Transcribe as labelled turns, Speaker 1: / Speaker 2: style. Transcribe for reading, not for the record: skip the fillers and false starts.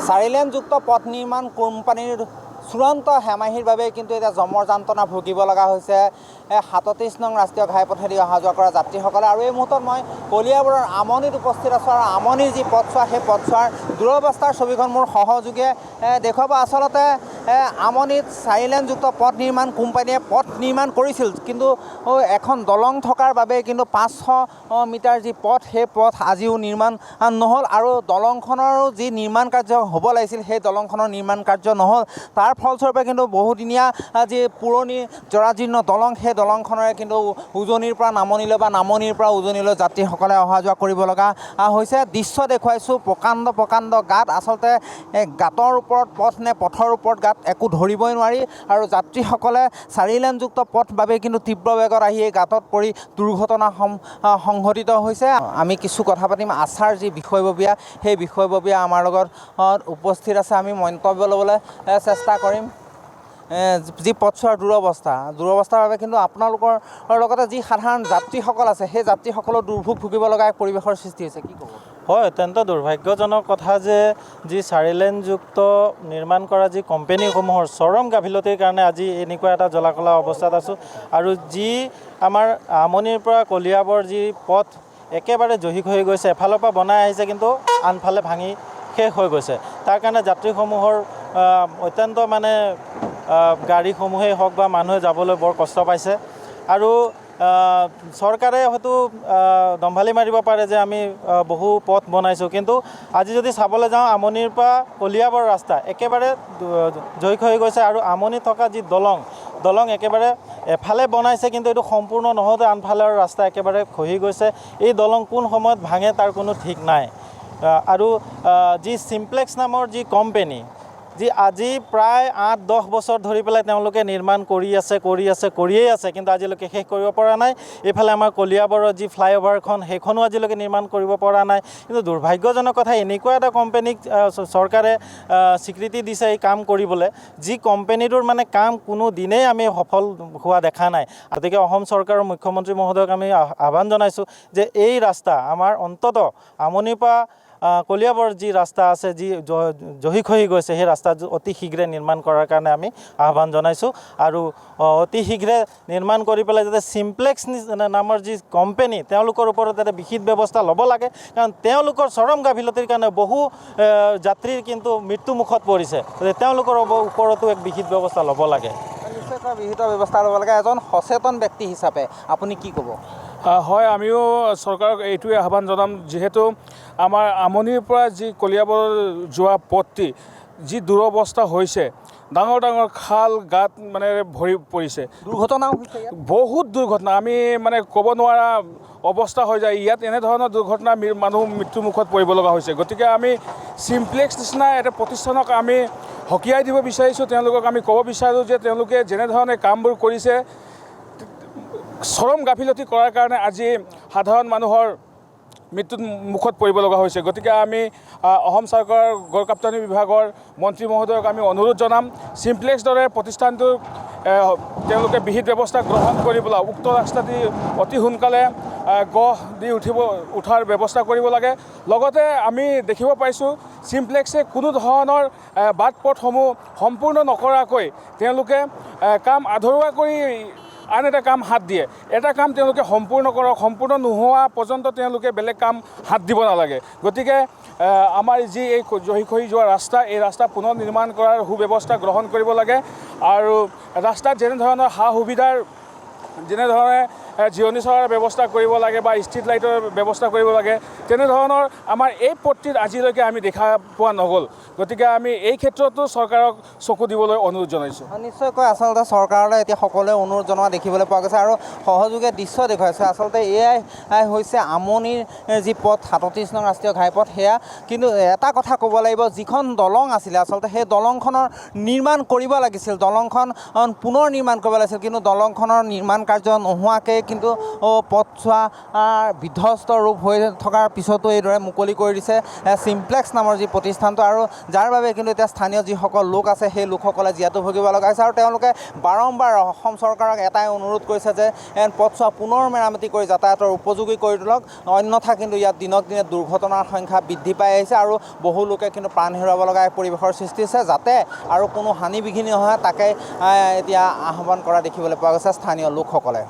Speaker 1: চাৰিলেনযুক্ত পথ নিৰ্মাণ কোম্পানীৰ চূড়ান্ত হেমাহিৰ বাবে কিন্তু এতিয়া জমৰ যন্ত্ৰণা ভুগিব লগা হৈছে ৩৭ নং ৰাষ্ট্ৰীয় ঘাইপথেদি অহা যোৱা কৰা যাত্ৰীসকলে। আৰু এই মুহূৰ্তত মই কলিয়াবৰৰ আমনিত উপস্থিত আছোঁ আৰু আমনিৰ যি পথছোৱা সেই পথছোৱাৰ দুৰৱস্থাৰ ছবিখন মোৰ সহযোগীয়ে দেখুৱাব। আচলতে আমনিত চাৰিলেনযুক্ত পথ নিৰ্মাণ কোম্পানীয়ে পথ নিৰ্মাণ কৰিছিল, কিন্তু এখন দলং থকাৰ বাবে কিন্তু ৫০০ মিটাৰ যি পথ সেই পথ আজিও নিৰ্মাণ নহ'ল আৰু দলংখনৰো যি নিৰ্মাণ কাৰ্য হ'ব লাগিছিল সেই দলংখনৰ নিৰ্মাণ কাৰ্য নহ'ল। তাৰ ফলস্বৰূপে কিন্তু বহুদিনীয়া যি পুৰণি জৰাজীৰ্ণ দলং সেই দলংখনেৰে কিন্তু উজনিৰ পৰা নামনিলৈ বা নামনিৰ পৰা উজনিলৈ যাত্ৰীসকলে অহা যোৱা কৰিব লগা হৈছে। দৃশ্য দেখুৱাইছোঁ প্ৰকাণ্ড গাঁত, আচলতে গাঁতৰ ওপৰত পথ নে পথৰ ওপৰত গাঁত একো ধৰিবই নোৱাৰি আৰু যাত্ৰীসকলে চাৰিলেনযুক্ত পথ বাবে কিন্তু তীব্ৰ বেগত আহি এই গাঁতত পৰি দুৰ্ঘটনা সংঘটিত হৈছে। আমি কিছু কথা পাতিম। আশাৰ যি বিষয়ববীয়া সেই বিষয়ববীয়া আমাৰ লগত উপস্থিত আছে, আমি মন্তব্য ল'বলৈ চেষ্টা কৰিম। যি পথছোৱাৰ দুৰৱস্থাৰ বাবে কিন্তু আপোনালোকৰ লগতে যি সাধাৰণ যাত্ৰীসকল আছে সেই যাত্ৰীসকলৰ দুৰ্ভোগ ভুগিব লগা এক পৰিৱেশৰ সৃষ্টি হৈছে, কি ক'ব?
Speaker 2: হয়, অত্যন্ত দুৰ্ভাগ্যজনক কথা যে যি চাৰিলেনযুক্ত নিৰ্মাণ কৰা যি কোম্পানীসমূহৰ চৰম গাফিলতিৰ কাৰণে আজি এনেকুৱা এটা জলাকলা অৱস্থাত আছোঁ। আৰু যি আমাৰ আমনিৰ পৰা কলিয়াবৰ যি পথ একেবাৰে জহিক হৈ গৈছে, এফালৰ পৰা বনাই আহিছে কিন্তু আনফালে ভাঙি শেষ হৈ গৈছে। তাৰ কাৰণে যাত্ৰীসমূহৰ অত্যন্ত গাড়ীসমূহেই হওক বা মানুহে যাবলৈ বৰ কষ্ট পাইছে। আৰু চৰকাৰে হয়তো দম্ভালি মাৰিব পাৰে যে আমি বহু পথ বনাইছোঁ, কিন্তু আজি যদি চাবলৈ যাওঁ আমনিৰ পৰা কলিয়াবৰ ৰাস্তা একেবাৰে জহিক হৈ গৈছে আৰু আমনিত থকা যি দলং একেবাৰে এফালে বনাইছে কিন্তু এইটো সম্পূৰ্ণ নহওঁতে আনফালৰ ৰাস্তা একেবাৰে খহি গৈছে। এই দলং কোন সময়ত ভাঙে তাৰ কোনো ঠিক নাই। আৰু যি চিম্প্লেক্স নামৰ যি কোম্পানী, যি আজি প্ৰায় ৮-১০ বছৰ ধৰি পেলাই তেওঁলোকে নিৰ্মাণ কৰিয়েই আছে, কিন্তু আজিলৈকে শেষ কৰিব পৰা নাই। এইফালে আমাৰ কলিয়াবৰৰ যি ফ্লাইঅভাৰখন সেইখনো আজিলৈকে নিৰ্মাণ কৰিব পৰা নাই। কিন্তু দুৰ্ভাগ্যজনক কথা, এনেকুৱা এটা কোম্পানীক চৰকাৰে স্বীকৃতি দিছে এই কাম কৰিবলৈ, যি কোম্পানীটোৰ কাম কোনো দিনেই আমি সফল হোৱা দেখা নাই। গতিকে অসম চৰকাৰৰ মুখ্যমন্ত্ৰী মহোদয়ক আমি আহ্বান জনাইছোঁ যে এই ৰাস্তা আমাৰ অন্ততঃ আমনিৰ পৰা কলিয়াবৰ যি ৰাস্তা আছে, যি জহিক হৈ গৈছে, সেই ৰাস্তা অতি শীঘ্ৰে নিৰ্মাণ কৰাৰ কাৰণে আমি আহ্বান জনাইছোঁ। আৰু অতি শীঘ্ৰে নিৰ্মাণ কৰি পেলাই যাতে চিম্প্লেক্স নামৰ যি কোম্পানী তেওঁলোকৰ ওপৰত যাতে বিহিত ব্যৱস্থা ল'ব লাগে, কাৰণ তেওঁলোকৰ চৰম গাফিলতিৰ কাৰণে বহু যাত্ৰীৰ কিন্তু মৃত্যুমুখত পৰিছে। তেওঁলোকৰ ওপৰতো এক বিহিত ব্যৱস্থা ল'ব লাগে।
Speaker 1: নিশ্চয়কৈ বিহিত ব্যৱস্থা ল'ব লাগে। এজন সচেতন ব্যক্তি হিচাপে আপুনি কি ক'ব?
Speaker 3: হয়, আমিও চৰকাৰক এইটোৱে আহ্বান জনাম, যিহেতু আমাৰ আমনিৰ পৰা যি কলিয়াবৰ যোৱা পথটি যি দুৰৱস্থা হৈছে, ডাঙৰ খাল গাঁত ভৰি পৰিছে,
Speaker 1: দুৰ্ঘটনাও হৈছে,
Speaker 3: বহুত দুৰ্ঘটনা, আমি ক'ব নোৱাৰা অৱস্থা হৈ যায়। ইয়াত এনেধৰণৰ দুৰ্ঘটনা মানুহ মৃত্যুমুখত পৰিব লগা হৈছে। গতিকে আমি চিম্প্লেক্স নিচিনা এটা প্ৰতিষ্ঠানক আমি সকীয়াই দিব বিচাৰিছোঁ। তেওঁলোকক আমি ক'ব বিচাৰোঁ যে তেওঁলোকে যেনেধৰণে কামবোৰ কৰিছে, চৰম গাফিলতি কৰাৰ কাৰণে আজি সাধাৰণ মানুহৰ মৃত্যুৰ মুখত পৰিব লগা হৈছে। গতিকে আমি অসম চৰকাৰৰ গড়কাপ্তানি বিভাগৰ মন্ত্ৰী মহোদয়ক আমি অনুৰোধ জনাম, চিম্প্লেক্স দৰে প্ৰতিষ্ঠানটোক তেওঁলোকে বিহিত ব্যৱস্থা গ্ৰহণ কৰি পেলাই উক্ত ৰাস্তাটি অতি সোনকালে গঢ় দি উঠাৰ ব্যৱস্থা কৰিব লাগে। লগতে আমি দেখিব পাইছোঁ চিম্প্লেক্সে কোনো ধৰণৰ বাট পথসমূহ সম্পূৰ্ণ নকৰাকৈ তেওঁলোকে কাম আধৰুৱা কৰি আন এটা কাম হাত দিয়ে। এটা কাম তেওঁলোকে সম্পূৰ্ণ কৰক, সম্পূৰ্ণ নোহোৱা পৰ্যন্ত তেওঁলোকে বেলেগ কাম হাত দিব নালাগে। গতিকে আমাৰ যি এই জহিক হৈ যোৱা ৰাস্তা, এই ৰাস্তা পুনৰ নিৰ্মাণ কৰাৰ সুব্যৱস্থা গ্ৰহণ কৰিব লাগে। আৰু ৰাস্তাত যেনেধৰণৰ সা সুবিধাৰ যেনেধৰণে জিৰণি চৰাৰ ব্যৱস্থা কৰিব লাগে বা ষ্ট্ৰীট লাইটৰ ব্যৱস্থা কৰিব লাগে, তেনেধৰণৰ আমাৰ এই পথটিত আজিলৈকে আমি দেখা পোৱা নগ'ল। গতিকে আমি এই ক্ষেত্ৰতো চৰকাৰক চকু দিবলৈ অনুৰোধ জনাইছোঁ।
Speaker 1: নিশ্চয়কৈ আচলতে চৰকাৰলৈ এতিয়া সকলোৱে অনুৰোধ জনোৱা দেখিবলৈ পোৱা গৈছে আৰু সহযোগে দৃশ্য দেখুৱাইছে। আচলতে এয়াই হৈছে আমনিৰ যি পথ ৩৭ নং ৰাষ্ট্ৰীয় ঘাইপথ, সেয়া কিন্তু এটা কথা ক'ব লাগিব, যিখন দলং আছিলে আচলতে সেই দলংখনৰ নিৰ্মাণ কৰিব লাগিছিল, দলংখন পুনৰ নিৰ্মাণ কৰিব লাগিছিল, কিন্তু দলংখনৰ নিৰ্মাণ কাৰ্য নোহোৱাকৈ কিন্তু পথছোৱা বিধ্বস্ত ৰূপ হৈ থকাৰ পিছতো এইদৰে মুকলি কৰি দিছে চিম্প্লেক্স নামৰ যি প্ৰতিষ্ঠানটো। আৰু যাৰ বাবে কিন্তু এতিয়া স্থানীয় যিসকল লোক আছে সেই লোকসকলে জীয়াতু ভুগিব লগা হৈছে আৰু তেওঁলোকে বাৰম্বাৰ অসম চৰকাৰক এটাই অনুৰোধ কৰিছে যে পথছোৱা পুনৰ মেৰামতি কৰি যাতায়াতৰ উপযোগী কৰি তোলক, অন্যথা কিন্তু ইয়াত দিনক দিনে দুৰ্ঘটনাৰ সংখ্যা বৃদ্ধি পাই আহিছে আৰু বহু লোকে কিন্তু প্ৰাণ হেৰুৱাব লগা এক পৰিৱেশৰ সৃষ্টি হৈছে। যাতে আৰু কোনো হানি বিঘিনি নহয় তাকে এতিয়া আহ্বান কৰা দেখিবলৈ পোৱা গৈছে স্থানীয় লোকসকলে।